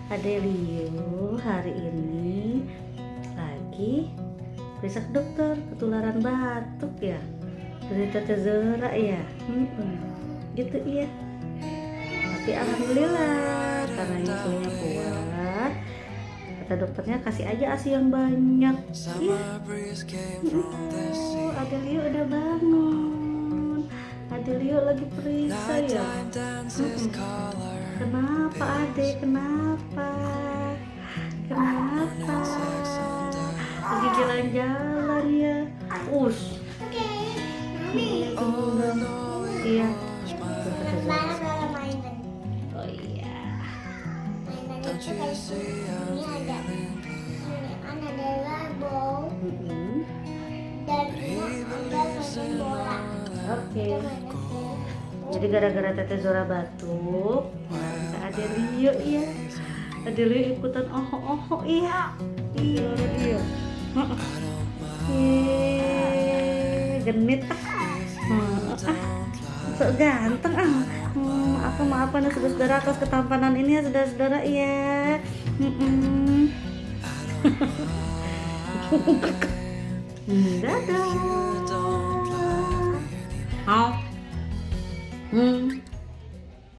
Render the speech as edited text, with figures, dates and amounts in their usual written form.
Adelio hari ini lagi periksa ke dokter, ketularan batuk ya dari Tete Zora ya. Gitu iya. Tapi alhamdulillah karena insulinnya kuat, kata dokternya kasih aja ASI yang banyak. Iya. Adelio udah bangun. Adelio lagi periksa ya. Kenapa Ade? Kenapa? Lagi jalan-jalan ya. Iya. Oh iya. Oke. Jadi gara-gara Tete Zora batuk, kita Adelio ya. Adelio ikutan oho iya. Iya dia. Genit sok ganteng aku maafkan ya saudara-saudara atas ketampanan ini ya saudara-saudara ya. Dadah.